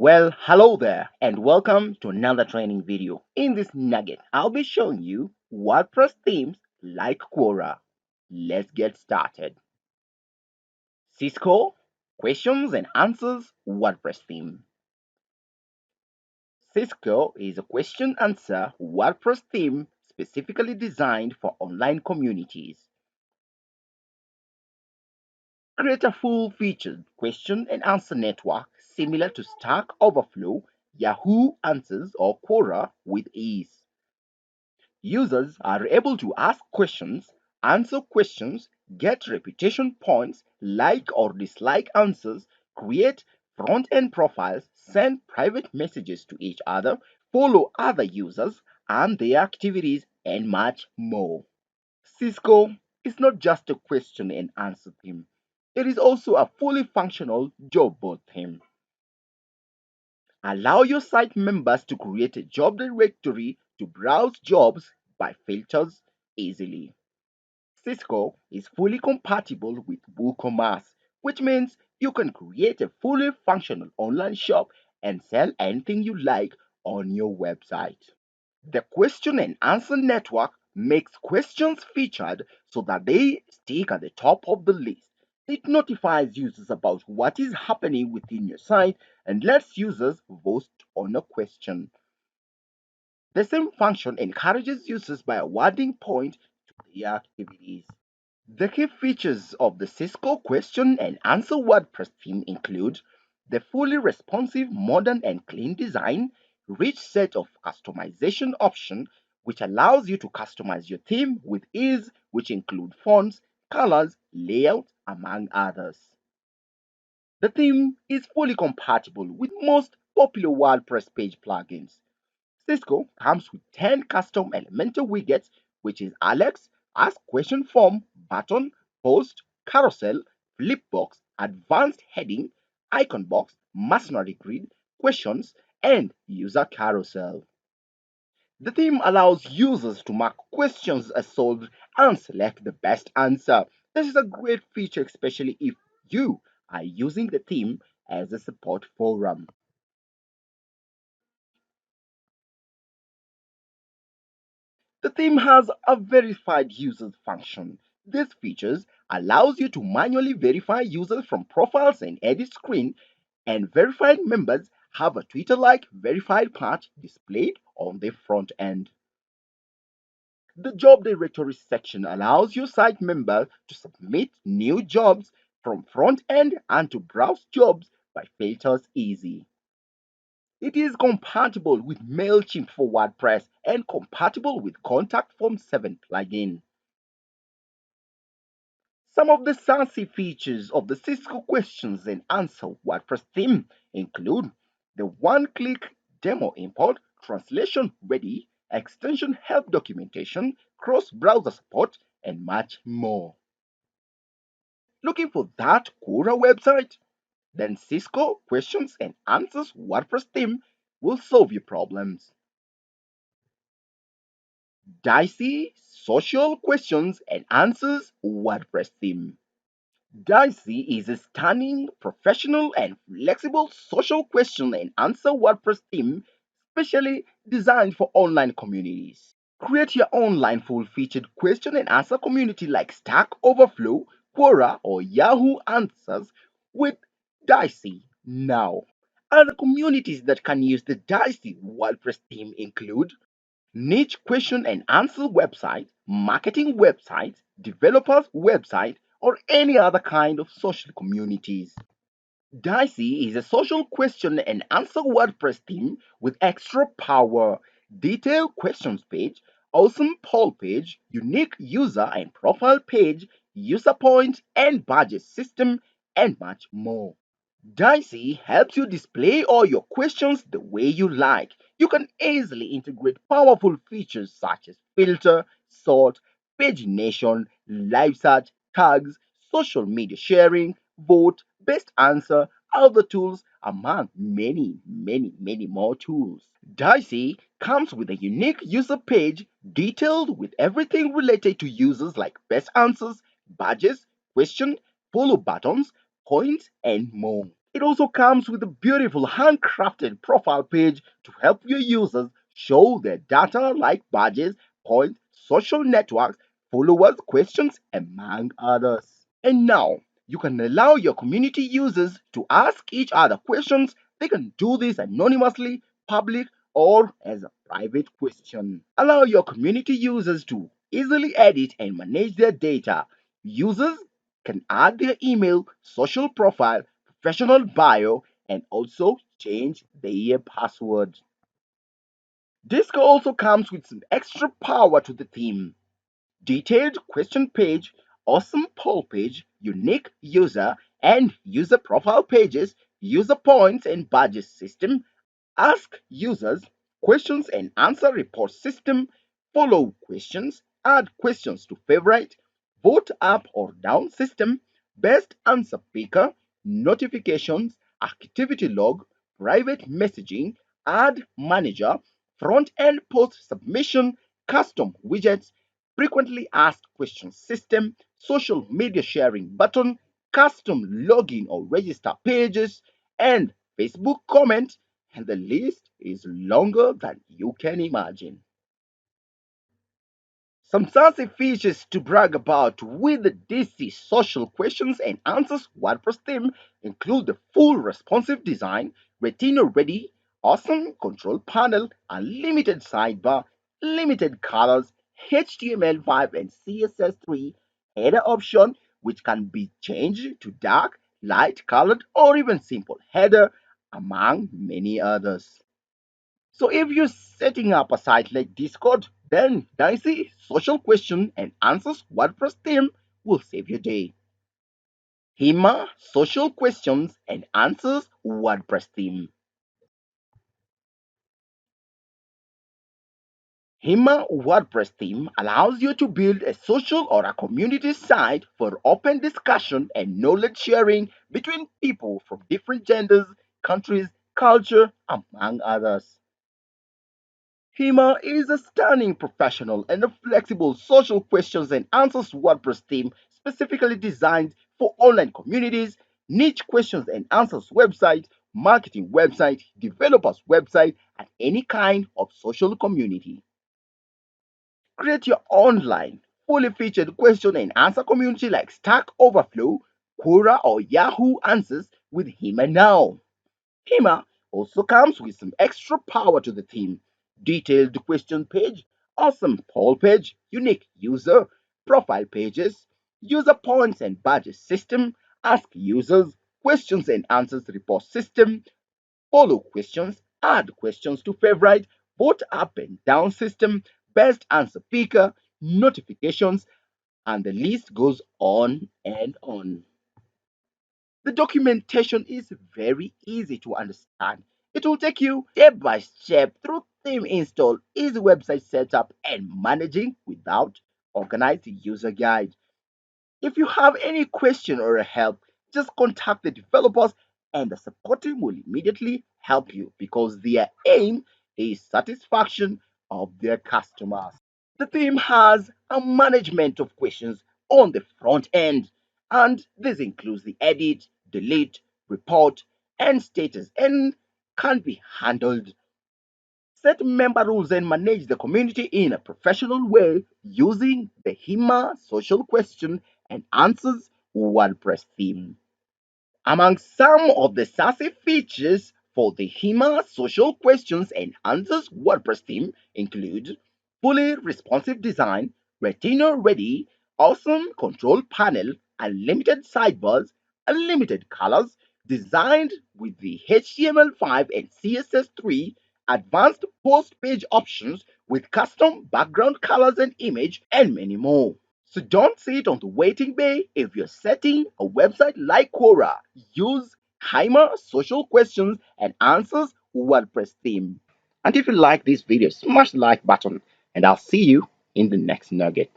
Well, hello there and welcome to another training video. In this nugget, I'll be showing you WordPress themes like Quora. Let's get started. Scisco questions and answers WordPress theme. Scisco is a question answer WordPress theme specifically designed for online communities. Create a full-featured question and answer network similar to Stack Overflow, Yahoo Answers, or Quora with ease. Users are able to ask questions, answer questions, get reputation points, like or dislike answers, create front-end profiles, send private messages to each other, follow other users and their activities, and much more. Scisco is not just a question and answer theme. It is also a fully functional job board theme. Allow your site members to create a job directory to browse jobs by filters easily. Scisco is fully compatible with WooCommerce, which means you can create a fully functional online shop and sell anything you like on your website. The question and answer network makes questions featured so that they stick at the top of the list. It notifies users about what is happening within your site and lets users vote on a question. The same function encourages users by awarding points to their activities. The key features of the Scisco question and answer WordPress theme include the fully responsive, modern and clean design, rich set of customization options which allows you to customize your theme with ease, which include fonts, colors, layout, among others. The theme is fully compatible with most popular WordPress page plugins. Scisco comes with 10 custom Elementor widgets, which is Alex, Ask Question Form, Button, Post, Carousel, Flipbox, Advanced Heading, Icon Box, Mercenary Grid, Questions, and User Carousel. The theme allows users to mark questions as solved and select the best answer. This is a great feature, especially if you are using the theme as a support forum. The theme has a verified users function. This feature allows you to manually verify users from profiles and edit screen, and verified members have a Twitter-like verified patch displayed on the front end. The job directory section allows your site members to submit new jobs from front end and to browse jobs by filters easy. It is compatible with MailChimp for WordPress and compatible with Contact Form 7 plugin. Some of the sassy features of the Scisco questions and answer WordPress theme include the one-click demo import, translation ready, extension help documentation, cross-browser support, and much more. Looking for that Quora website? Then Scisco questions and answers WordPress theme will solve your problems. Discy social questions and answers WordPress theme. Discy is a stunning, professional, and flexible social question and answer WordPress theme specially designed for online communities. Create your online full-featured question and answer community like Stack Overflow, Quora, or Yahoo Answers with Discy now. Other communities that can use the Discy WordPress theme include niche question and answer website, marketing websites, developers website, or any other kind of social communities. Discy is a social question and answer WordPress theme with extra power, detailed questions page, awesome poll page, unique user and profile page, user points and badges system, and much more. Discy helps you display all your questions the way you like. You can easily integrate powerful features such as filter, sort, pagination, live search, tags, social media sharing, vote, best answer, other tools, among many more tools. Discy comes with a unique user page detailed with everything related to users like best answers, badges, question, follow buttons, points, and more. It also comes with a beautiful handcrafted profile page to help your users show their data like badges, points, social networks, followers, questions, among others. And now you can allow your community users to ask each other questions. They can do this anonymously, public, or as a private question. Allow your community users to easily edit and manage their data. Users can add their email, social profile, professional bio, and also change their password. Disco also comes with some extra power to the theme. Detailed question page, awesome poll page, unique user and user profile pages, user points and badges system, ask users questions and answer report system, follow questions, add questions to favorite, vote up or down system, best answer picker, notifications, activity log, private messaging, add manager, front end post submission, custom widgets, frequently asked questions system, social media sharing button, custom login or register pages, and Facebook comment, and the list is longer than you can imagine. Some fancy features to brag about with the DC social questions and answers WordPress theme include the full responsive design, retina ready, awesome control panel, unlimited sidebar, limited colors, HTML5 and CSS3 header option which can be changed to dark, light colored or even simple header among many others. So if you're setting up a site like Discord, then Dicey social question and answers WordPress theme will save your day. HIMA social questions and answers WordPress theme. HIMA WordPress theme allows you to build a social or a community site for open discussion and knowledge sharing between people from different genders, countries, culture, among others. HEMA is a stunning professional and a flexible social questions and answers WordPress theme specifically designed for online communities, niche questions and answers website, marketing website, developers website, and any kind of social community. Create your online, fully featured question and answer community like Stack Overflow, Quora, or Yahoo Answers with HEMA now. HEMA also comes with some extra power to the theme. Detailed question page, awesome poll page, unique user, profile pages, user points and badges system, ask users, questions and answers report system, follow questions, add questions to favorite, vote up and down system, best answer picker, notifications, and the list goes on and on. The documentation is very easy to understand. It will take you step by step through theme install, easy website setup, and managing without organized user guide. If you have any question or help, just contact the developers and the support team will immediately help you because their aim is satisfaction of their customers. The theme has a management of questions on the front end, and this includes the edit, delete, report, and status, and can be handled. Set member rules and manage the community in a professional way using the HIMA social question and answers WordPress theme. Among some of the sassy features for the HIMA social questions and answers WordPress theme include fully responsive design, retina ready, awesome control panel, unlimited sidebars, unlimited colors, designed with the HTML5 and CSS3, advanced post page options with custom background colors and image, and many more. So don't sit on the waiting bay. If you're setting a website like Quora, use Heimer social questions and answers WordPress theme. And if you like this video, smash the like button and I'll see you in the next nugget.